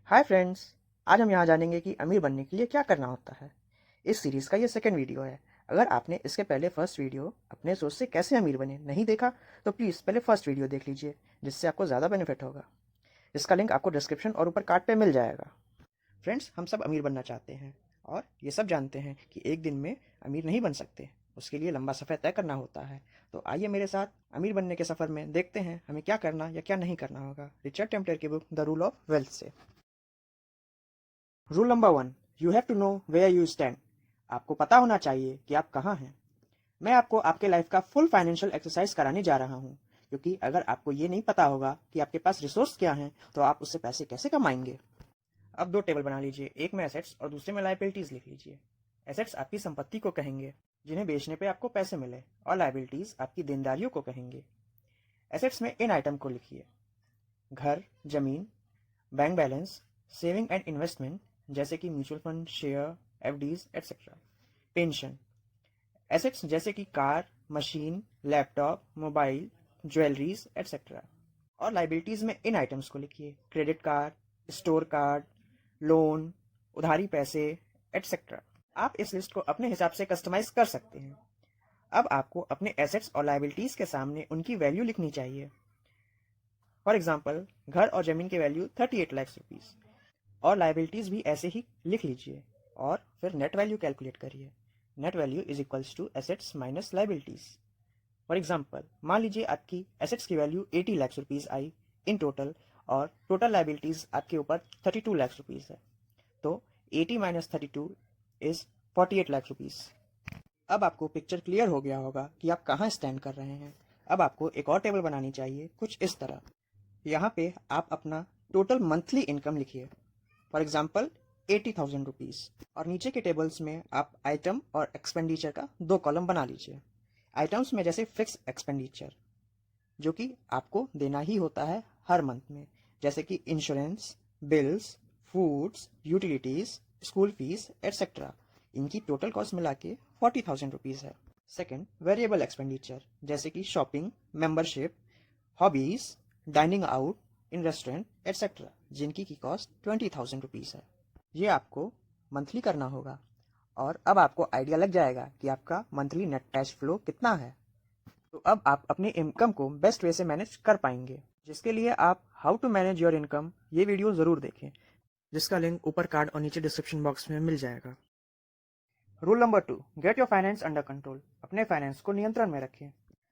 Hi friends. आज हम यहाँ जानेंगे कि अमीर बनने के लिए क्या करना होता है। इस सीरीज़ का ये सेकंड वीडियो है। अगर आपने इसके पहले फर्स्ट वीडियो अपने सोच से कैसे अमीर बने नहीं देखा तो प्लीज़ पहले फर्स्ट वीडियो देख लीजिए, जिससे आपको ज़्यादा बेनिफिट होगा। इसका लिंक आपको डिस्क्रिप्शन और ऊपर कार्ड पे मिल जाएगा। फ्रेंड्स, हम सब अमीर बनना चाहते हैं और ये सब जानते हैं कि एक दिन में अमीर नहीं बन सकते। उसके लिए लंबा सफ़र तय करना होता है। तो आइए मेरे साथ अमीर बनने के सफ़र में देखते हैं हमें क्या करना या क्या नहीं करना होगा, रिचर्ड टेम्पटर की book the rule of wealth से। Rule number 1, you have to know where you stand. आपको पता होना चाहिए कि आप कहाँ हैं। मैं आपको आपके लाइफ का फुल फाइनेंशियल एक्सरसाइज कराने जा रहा हूँ, क्योंकि अगर आपको ये नहीं पता होगा कि आपके पास रिसोर्स क्या हैं तो आप उससे पैसे कैसे कमाएंगे। अब दो टेबल बना लीजिए, एक में एसेट्स और दूसरे में लाइबिलिटीज लिख लीजिए। एसेट्स आपकी संपत्ति को कहेंगे, जिन्हें बेचने पे आपको पैसे मिले, और लाइबिलिटीज आपकी देनदारियों को कहेंगे। एसेट्स में इन आइटम को लिखिए: घर, जमीन, bank balance, saving and investment जैसे कि mutual fund, share, FDs etcetera. Pension, assets जैसे कि car, machine, laptop, mobile, jewelleries etcetera. और लाइबिलिटीज में इन आइटम्स को लिखिए: credit card, store card, loan, उधारी पैसे एटसेट्रा। आप इस लिस्ट को अपने हिसाब से कस्टमाइज कर सकते हैं। अब आपको अपने एसेट्स और लाइबिलिटीज के सामने उनकी वैल्यू लिखनी चाहिए। फॉर एग्जाम्पल, घर और जमीन की वैल्यू 38 लाख रुपीज, और लाइबिलिटीज भी ऐसे ही लिख लीजिए और फिर नेट वैल्यू कैलकुलेट करिए। Net value is equals to assets minus liabilities. For example, मान लीजिए आपकी एसेट्स की value 80 lakh rupees I in total, और टोटल लाइबिलिटीज आपके ऊपर 32 लाख रुपीज है। तो 80 माइनस 32 इज 48 लाख रुपीज। अब आपको पिक्चर क्लियर हो गया होगा कि आप कहाँ स्टैंड कर रहे हैं। अब आपको एक और टेबल बनानी चाहिए, कुछ इस तरह। यहाँ पे आप अपना टोटल मंथली इनकम लिखिए, फॉर एग्जाम्पल 80,000 रुपीज़, और नीचे के टेबल्स में आप आइटम और एक्सपेंडिचर का दो कॉलम बना लीजिए। आइटम्स में जैसे फिक्स एक्सपेंडिचर, जो कि आपको देना ही होता है हर मंथ में, जैसे कि insurance, bills, foods, utilities, school fees etcetera. इनकी टोटल कॉस्ट मिला के 40,000 रुपीज़ है। सेकेंड, वेरिएबल एक्सपेंडिचर जैसे कि shopping, membership, hobbies, dining out in restaurant etcetera, जिनकी की कॉस्ट 20,000 रुपीज़ है। ये आपको मंथली करना होगा। और अब आपको आइडिया लग जाएगा कि आपका मंथली नेट कैश फ्लो कितना है। तो अब आप अपनी इनकम को बेस्ट वे से मैनेज कर पाएंगे, जिसके लिए आप how to manage your income ये वीडियो ज़रूर देखें, जिसका लिंक ऊपर कार्ड और नीचे डिस्क्रिप्शन बॉक्स में मिल जाएगा। Rule number 2, get your finance under control. अपने फाइनेंस को नियंत्रण में रखें।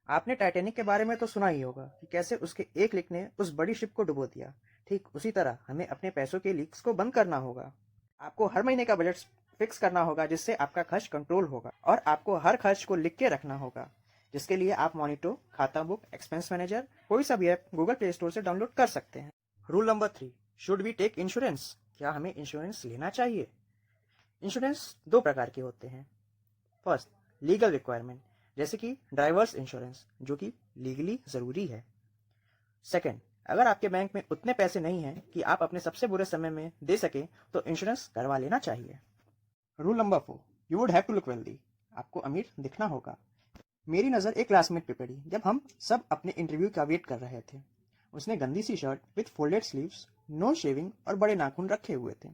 आपने टाइटैनिक के बारे में तो सुना ही होगा कि कैसे उसके एक लीक ने उस बड़ी शिप को डुबो दिया। ठीक उसी तरह हमें अपने पैसों के लीक्स को बंद करना होगा। आपको हर महीने का बजट फिक्स करना होगा, जिससे आपका खर्च कंट्रोल होगा, और आपको हर खर्च को लिख के रखना होगा, जिसके लिए आप मॉनिटो, खाता बुक, एक्सपेंस मैनेजर, कोई सा भी ऐप गूगल प्ले स्टोर से डाउनलोड कर सकते हैं। Rule number 3, should we take insurance. क्या हमें इंश्योरेंस लेना चाहिए? इंश्योरेंस दो प्रकार के होते हैं। फर्स्ट, लीगल रिक्वायरमेंट, जैसे कि ड्राइवर्स इंश्योरेंस, जो कि लीगली ज़रूरी है। सेकेंड, अगर आपके बैंक में उतने पैसे नहीं हैं कि आप अपने सबसे बुरे समय में दे सकें तो इंश्योरेंस करवा लेना चाहिए। Rule number 4, you would have to look wealthy. आपको अमीर दिखना होगा। मेरी नज़र एक क्लासमेट पे पड़ी जब हम सब अपने इंटरव्यू का वेट कर रहे थे। उसने गंदी सी shirt with folded sleeves, no shaving और बड़े नाखून रखे हुए थे,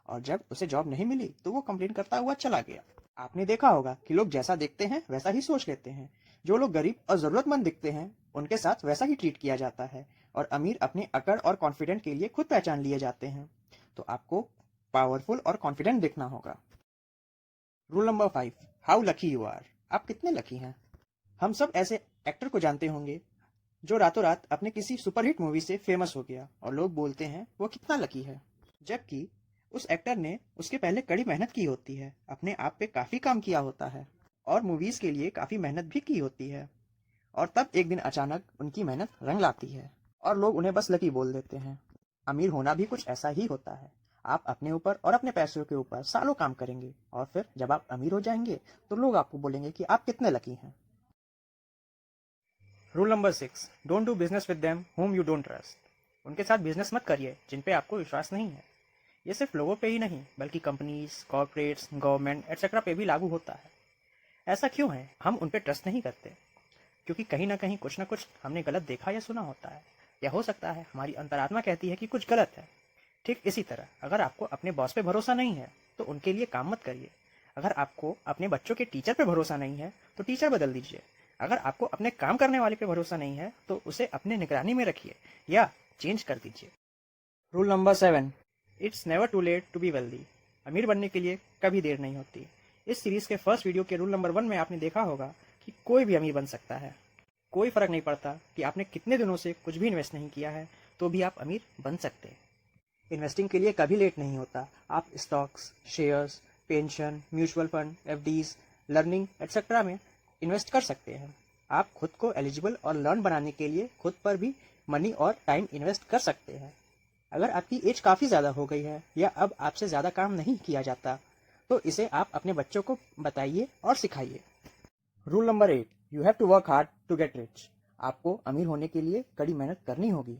और जब उसे जॉब नहीं मिली तो वो कंप्लेन करता हुआ चला गया। आपने देखा होगा कि लोग जैसा देखते हैं वैसा ही सोच लेते हैं। जो लोग गरीब और ज़रूरतमंद दिखते हैं उनके साथ वैसा ही ट्रीट किया जाता है, और अमीर अपने अकड़ और कॉन्फिडेंट के लिए खुद पहचान लिए जाते हैं। तो आपको पावरफुल और कॉन्फिडेंट दिखना होगा। Rule number 5, how lucky you are. आप कितने लकी हैं? हम सब ऐसे एक्टर को जानते होंगे जो रातों रात अपने किसी सुपरहिट मूवी से फेमस हो गया, और लोग बोलते हैं वो कितना लकी है, जबकि उस एक्टर ने उसके पहले कड़ी मेहनत की होती है, अपने आप पे काफ़ी काम किया होता है, और मूवीज़ के लिए काफ़ी मेहनत भी की होती है, और तब एक दिन अचानक उनकी मेहनत रंग लाती है और लोग उन्हें बस लकी बोल देते हैं। अमीर होना भी कुछ ऐसा ही होता है। आप अपने ऊपर और अपने पैसों के ऊपर सालों काम करेंगे, और फिर जब आप अमीर हो जाएंगे तो लोग आपको बोलेंगे कि आप कितने लकी हैं। Rule number 6, don't do business with them whom you don't trust. उनके साथ बिजनेस मत करिए जिन पे आपको विश्वास नहीं है। ये सिर्फ लोगों पे ही नहीं बल्कि कंपनीज, कॉर्पोरेट्स, गवर्नमेंट एटसेट्रा पे भी लागू होता है। ऐसा क्यों है? हम उन पे ट्रस्ट नहीं करते क्योंकि कहीं ना कुछ हमने गलत देखा या सुना होता है, या हो सकता है हमारी अंतरात्मा कहती है कि कुछ गलत है। ठीक इसी तरह अगर आपको अपने बॉस पे भरोसा नहीं है तो उनके लिए काम मत करिए। अगर आपको अपने बच्चों के टीचर पे भरोसा नहीं है तो टीचर बदल दीजिए। अगर आपको अपने काम करने वाले पे भरोसा नहीं है तो उसे अपने निगरानी में रखिए या चेंज कर दीजिए। Rule number 7, it's never too late to be wealthy. अमीर बनने के लिए कभी देर नहीं होती। इस सीरीज के फर्स्ट वीडियो के रूल नंबर 1 में आपने देखा होगा कि कोई भी अमीर बन सकता है। कोई फर्क नहीं पड़ता कि आपने कितने दिनों से कुछ भी इन्वेस्ट नहीं किया है, तो भी आप अमीर बन सकते हैं। इन्वेस्टिंग के लिए कभी लेट नहीं होता। आप stocks, shares, pension, mutual fund, FDs, learning etcetera में इन्वेस्ट कर सकते हैं। आप खुद को एलिजिबल और लर्न बनाने के लिए खुद पर भी मनी और टाइम इन्वेस्ट कर सकते हैं। अगर आपकी एज काफ़ी ज़्यादा हो गई है या अब आपसे ज़्यादा काम नहीं किया जाता, तो इसे आप अपने बच्चों को बताइए और सिखाइए। Rule number 8, you have to work hard to get rich. आपको अमीर होने के लिए कड़ी मेहनत करनी होगी।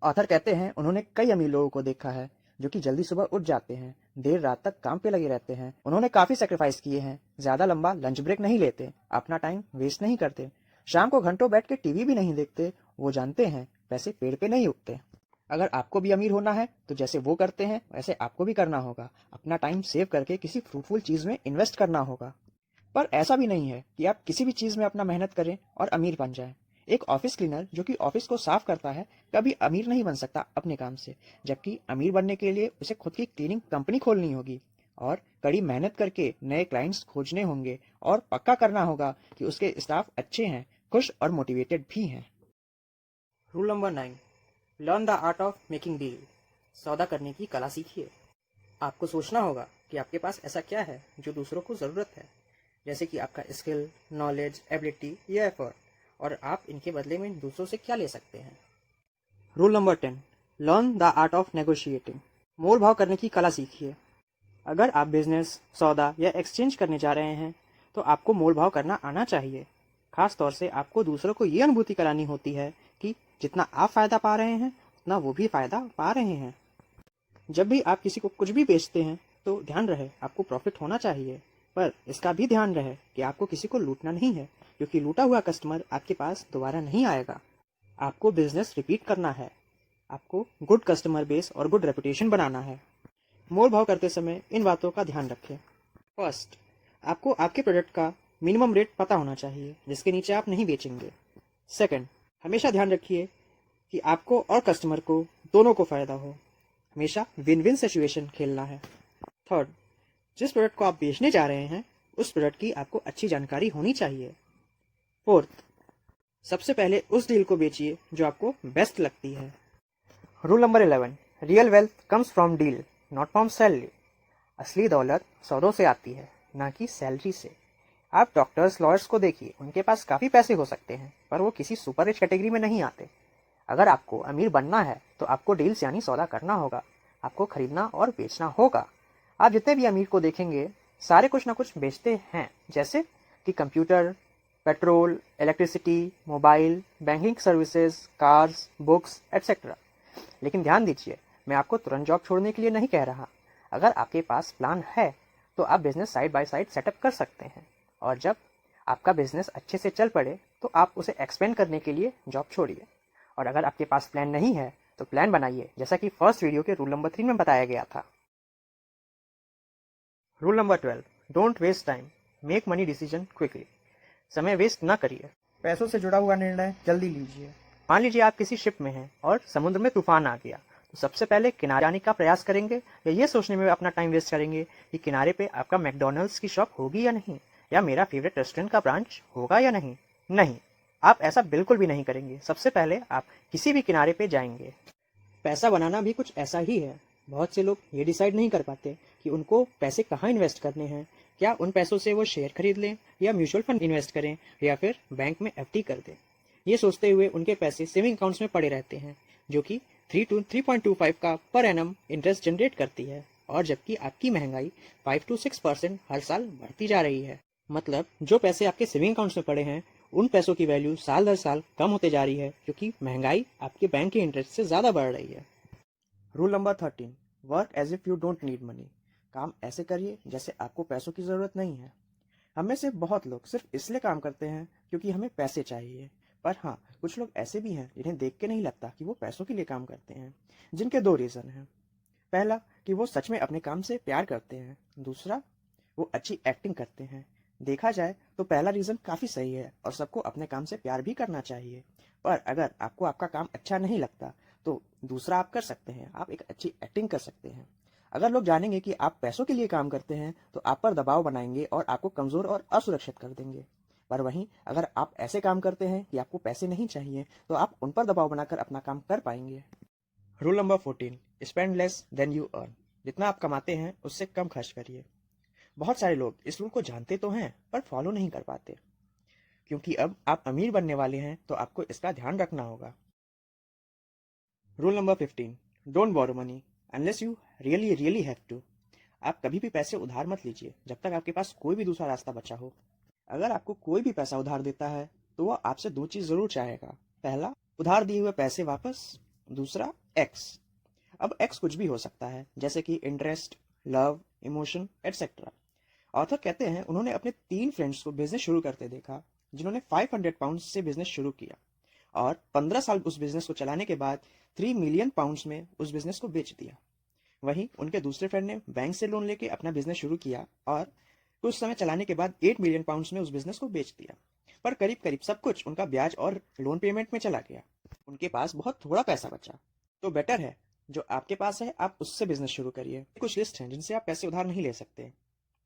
ऑथर कहते हैं उन्होंने कई अमीर लोगों को देखा है जो कि जल्दी सुबह उठ जाते हैं, देर रात तक काम पे लगे रहते हैं। उन्होंने काफी सेक्रीफाइस किए हैं, ज्यादा लंबा लंच ब्रेक नहीं लेते, अपना टाइम वेस्ट नहीं करते, शाम को घंटों बैठ के टीवी भी नहीं देखते। वो जानते हैं पैसे पेड़ पे नहीं उगते। अगर आपको भी अमीर होना है तो जैसे वो करते हैं वैसे आपको भी करना होगा। अपना टाइम सेव करके किसी फ्रूटफुल चीज में इन्वेस्ट करना होगा। पर ऐसा भी नहीं है कि आप किसी भी चीज में अपना मेहनत करें और अमीर बन जाएं। एक ऑफिस क्लीनर जो कि ऑफिस को साफ करता है कभी अमीर नहीं बन सकता अपने काम से, जबकि अमीर बनने के लिए उसे खुद की क्लीनिंग कंपनी खोलनी होगी और कड़ी मेहनत करके नए क्लाइंट्स खोजने होंगे और पक्का करना होगा कि उसके स्टाफ अच्छे हैं, खुश और मोटिवेटेड भी हैं। Rule number 9, learn the art of making deal. सौदा करने की कला सीखिए। आपको सोचना होगा कि आपके पास ऐसा क्या है जो दूसरों को ज़रूरत है, जैसे कि आपका स्किल, नॉलेज, एबिलिटी या एफर्ट, और आप इनके बदले में दूसरों से क्या ले सकते हैं। Rule number 10, learn the art of negotiating. मोल भाव करने की कला सीखिए। अगर आप बिजनेस, सौदा या एक्सचेंज करने जा रहे हैं तो आपको मोल भाव करना आना चाहिए। खास तौर से आपको दूसरों को ये अनुभूति करानी होती है कि जितना आप फायदा पा रहे हैं उतना वो भी फायदा पा रहे हैं। जब भी आप किसी को कुछ भी बेचते हैं तो ध्यान रहे आपको प्रॉफिट होना चाहिए, पर इसका भी ध्यान रहे कि आपको किसी को लूटना नहीं है, क्योंकि लूटा हुआ कस्टमर आपके पास दोबारा नहीं आएगा। आपको बिजनेस रिपीट करना है। आपको गुड कस्टमर बेस और गुड रेपुटेशन बनाना है। मोल भाव करते समय इन बातों का ध्यान रखें। फर्स्ट, आपको आपके प्रोडक्ट का मिनिमम रेट पता होना चाहिए जिसके नीचे आप नहीं बेचेंगे। सेकंड, हमेशा ध्यान रखिए कि आपको और कस्टमर को दोनों को फायदा हो। हमेशा विन विन सिचुएशन खेलना है। थर्ड, जिस प्रोडक्ट को आप बेचने जा रहे हैं उस प्रोडक्ट की आपको अच्छी जानकारी होनी चाहिए। फोर्थ, सबसे पहले उस डील को बेचिए जो आपको बेस्ट लगती है। Rule number 11, real wealth comes from deal not from salary. असली दौलत सौदों से आती है, ना कि सैलरी से। आप डॉक्टर्स, लॉयर्स को देखिए, उनके पास काफ़ी पैसे हो सकते हैं पर वो किसी सुपर रिच कैटेगरी में नहीं आते। अगर आपको अमीर बनना है तो आपको डील्स यानी सौदा करना होगा। आपको खरीदना और बेचना होगा। आप जितने भी अमीर को देखेंगे सारे कुछ ना कुछ बेचते हैं, जैसे कि computer, petrol, electricity, mobile, banking services, cars, books etcetera. लेकिन ध्यान दीजिए, मैं आपको तुरंत जॉब छोड़ने के लिए नहीं कह रहा। अगर आपके पास प्लान है तो आप business side by side setup कर सकते हैं, और जब आपका बिजनेस अच्छे से चल पड़े तो आप उसे एक्सपेंड करने के लिए जॉब छोड़िए। और अगर आपके पास प्लान नहीं है तो प्लान बनाइए, जैसा कि फर्स्ट वीडियो के रूल नंबर 3 में बताया गया था। Rule number 12, don't waste time, make money decision quickly. समय वेस्ट ना करिए। पैसों से जुड़ा हुआ निर्णय जल्दी लीजिए। मान लीजिए आप किसी शिप में हैं और समुद्र में तूफान आ गया, तो सबसे पहले किनारे आने का प्रयास करेंगे या ये सोचने में अपना टाइम वेस्ट करेंगे कि किनारे पे आपका मैकडॉनल्ड्स की शॉप होगी या नहीं, या मेरा फेवरेट रेस्टोरेंट का ब्रांच होगा या नहीं। नहीं, आप ऐसा बिल्कुल भी नहीं करेंगे। सबसे पहले आप किसी भी किनारे पे जाएंगे। पैसा बनाना भी कुछ ऐसा ही है। बहुत से लोग ये डिसाइड नहीं कर पाते कि उनको पैसे कहाँ इन्वेस्ट करने हैं। क्या उन पैसों से वो शेयर खरीद लें या म्यूचुअल फंड इन्वेस्ट करें या फिर बैंक में एफडी कर दें। ये सोचते हुए उनके पैसे सेविंग अकाउंट्स में पड़े रहते हैं, जो कि 3.25 का पर एनम इंटरेस्ट जनरेट करती है, और जबकि आपकी महंगाई 5 to 6% हर साल बढ़ती जा रही है। मतलब जो पैसे आपके सेविंग अकाउंट्स में पड़े हैं उन पैसों की वैल्यू साल दर साल कम होते जा रही है, क्योंकि महंगाई आपके बैंक के इंटरेस्ट से ज़्यादा बढ़ रही है। Rule number 13, work as if you don't need money. काम ऐसे करिए जैसे आपको पैसों की ज़रूरत नहीं है। हम में से बहुत लोग सिर्फ इसलिए काम करते हैं क्योंकि हमें पैसे चाहिए। पर हाँ, कुछ लोग ऐसे भी हैं जिन्हें देख के नहीं लगता कि वो पैसों के लिए काम करते हैं, जिनके दो रीज़न हैं। पहला कि वो सच में अपने काम से प्यार करते हैं। दूसरा, वो अच्छी एक्टिंग करते हैं। देखा जाए तो पहला रीज़न काफ़ी सही है और सबको अपने काम से प्यार भी करना चाहिए। पर अगर आपको आपका काम अच्छा नहीं लगता तो दूसरा आप कर सकते हैं, आप एक अच्छी एक्टिंग कर सकते हैं। अगर लोग जानेंगे कि आप पैसों के लिए काम करते हैं तो आप पर दबाव बनाएंगे और आपको कमज़ोर और असुरक्षित कर देंगे। पर वहीं अगर आप ऐसे काम करते हैं कि आपको पैसे नहीं चाहिए तो आप उन पर दबाव बनाकर अपना काम कर पाएंगे। Rule number 14, spend less than you earn. जितना आप कमाते हैं उससे कम खर्च करिए। बहुत सारे लोग इस रूल को जानते तो हैं पर फॉलो नहीं कर पाते, क्योंकि अब आप अमीर बनने वाले हैं तो आपको इसका ध्यान रखना होगा। Rule number 15, don't borrow money unless you really really have to. आप कभी भी पैसे उधार मत लीजिए जब तक आपके पास कोई भी दूसरा रास्ता बचा हो। अगर आपको कोई भी पैसा उधार देता है तो वह आपसे दो चीज जरूर चाहेगा। पहला, उधार दिए हुए पैसे वापस। दूसरा, एक्स। अब एक्स कुछ भी हो सकता है, जैसे कि interest, love, emotion etcetera. Author कहते हैं उन्होंने अपने 3 फ्रेंड्स को बिजनेस शुरू करते देखा जिन्होंने 500 पाउंड से बिजनेस शुरू किया और 15 साल उस बिजनेस को चलाने के बाद 3 मिलियन पाउंड्स में उस बिजनेस को बेच दिया। वहीं उनके दूसरे फ्रेंड ने बैंक से लोन लेके अपना बिजनेस शुरू किया और कुछ समय चलाने के बाद 8 मिलियन पाउंड्स में उस बिजनेस को बेच दिया। पर करीब करीब सब कुछ उनका ब्याज और लोन पेमेंट में चला गया। उनके पास बहुत थोड़ा पैसा बचा। तो बेटर है जो आपके पास है आप उससे बिजनेस शुरू करिए। कुछ लिस्ट हैं जिनसे आप पैसे उधार नहीं ले सकते।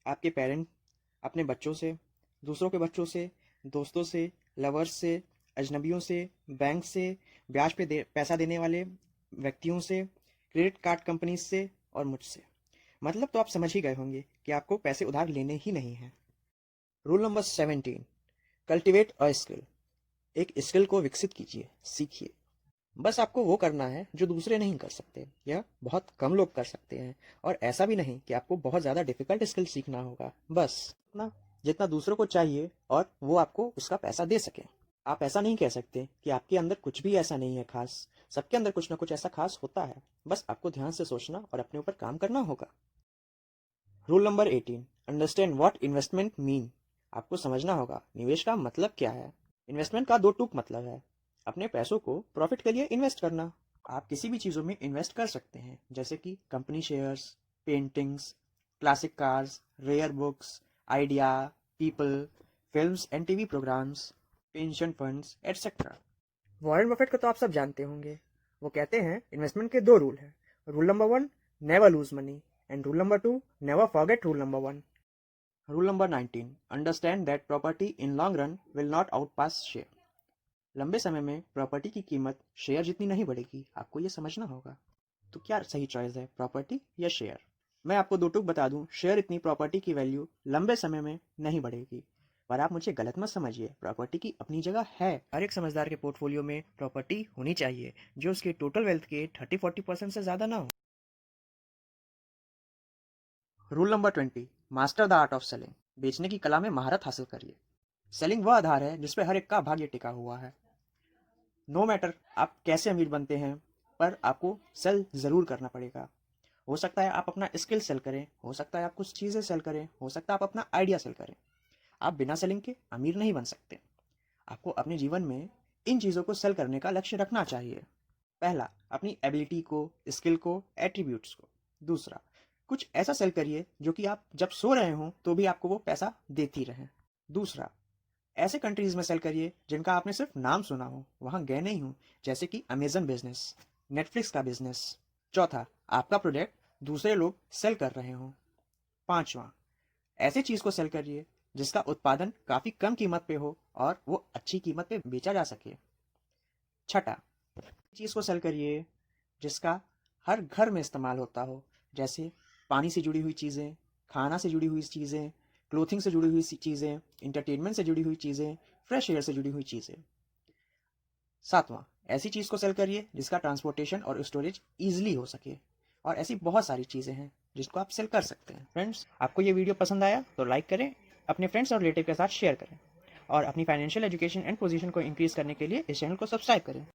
आपके पेरेंट, अपने बच्चों से, दूसरों के बच्चों से, दोस्तों से, लवर्स से, अजनबियों से, बैंक से, ब्याज पे पैसा देने वाले व्यक्तियों से, क्रेडिट कार्ड कंपनी से और मुझसे। मतलब तो आप समझ ही गए होंगे कि आपको पैसे उधार लेने ही नहीं है। Rule number 17, cultivate a skill. एक स्किल को विकसित कीजिए, सीखिए। बस आपको वो करना है जो दूसरे नहीं कर सकते या बहुत कम लोग कर सकते हैं। और ऐसा भी नहीं कि आपको बहुत ज़्यादा डिफिकल्ट स्किल सीखना होगा, बस उतना जितना दूसरों को चाहिए और वो आपको उसका पैसा दे सके। आप ऐसा नहीं कह सकते कि आपके अंदर कुछ भी ऐसा नहीं है खास। सबके अंदर कुछ ना कुछ ऐसा खास होता है, बस आपको ध्यान से सोचना और अपने ऊपर काम करना होगा। Rule number 18, understand what investment mean. आपको समझना होगा निवेश का मतलब क्या है। इन्वेस्टमेंट का दो टूक मतलब है, अपने पैसों को प्रॉफिट के लिए इन्वेस्ट करना। आप किसी भी चीज़ों में इन्वेस्ट कर सकते हैं, जैसे कि company shares, paintings, classic cars, rare books, idea, people, films and TV programmes, pension funds etcetera. Warren Buffett को तो आप सब जानते होंगे। वो कहते हैं इन्वेस्टमेंट के दो रूल हैं। Rule number 1, never lose money, and rule number 2, never forget rule number 1। Rule number 19, understand that property in long run will not outpace share. लंबे समय में प्रॉपर्टी की कीमत शेयर जितनी नहीं बढ़ेगी, आपको ये समझना होगा। तो क्या सही चॉइस है, प्रॉपर्टी या शेयर? मैं आपको दो टूक बता दूं, शेयर इतनी प्रॉपर्टी की वैल्यू लंबे समय में नहीं बढ़ेगी। पर आप मुझे गलत मत समझिए, प्रॉपर्टी की अपनी जगह है। हर एक समझदार के पोर्टफोलियो में प्रॉपर्टी होनी चाहिए जो उसके टोटल वेल्थ के 30-40% से ज़्यादा ना हो। Rule number 20, master the art of selling. बेचने की कला में महारत हासिल करिए। सेलिंग वह आधार है जिस पर हर एक का भाग्य टिका हुआ है। नो मैटर आप कैसे अमीर बनते हैं, पर आपको सेल ज़रूर करना पड़ेगा। हो सकता है आप अपना स्किल सेल करें, हो सकता है आप कुछ चीज़ें सेल करें, हो सकता है आप अपना आइडिया सेल करें। आप बिना सेलिंग के अमीर नहीं बन सकते। आपको अपने जीवन में इन चीज़ों को सेल करने का लक्ष्य रखना चाहिए। पहला, अपनी एबिलिटी को, स्किल को, एट्रीब्यूट्स को। दूसरा, कुछ ऐसा सेल करिए जो कि आप जब सो रहे हों तो भी आपको वो पैसा देती रहे। दूसरा, ऐसे कंट्रीज में सेल करिए जिनका आपने सिर्फ नाम सुना हो, वहां गए नहीं हो, जैसे कि अमेजन बिजनेस, नेटफ्लिक्स का बिजनेस। चौथा, आपका प्रोडक्ट दूसरे लोग सेल कर रहे हो। पांचवा, ऐसे चीज को सेल करिए जिसका उत्पादन काफी कम कीमत पे हो और वो अच्छी कीमत पे बेचा जा सके। छठा, चीज को सेल करिए जिसका हर घर में इस्तेमाल होता हो, जैसे पानी से जुड़ी हुई चीजें, खाना से जुड़ी हुई चीजें, क्लोथिंग से जुड़ी हुई चीजें, इंटरटेनमेंट से जुड़ी हुई चीजें, फ्रेश एयर से जुड़ी हुई चीजें। सातवां, ऐसी चीज को सेल करिए जिसका ट्रांसपोर्टेशन और स्टोरेज इजिली हो सके। और ऐसी बहुत सारी चीजें हैं जिसको आप सेल कर सकते हैं। फ्रेंड्स, आपको ये वीडियो पसंद आया तो लाइक करें, अपने फ्रेंड्स और रिलेटिव के साथ शेयर करें और अपनी फाइनेंशियल एजुकेशन एंड पोजीशन को इंक्रीज करने के लिए इस चैनल को सब्सक्राइब करें।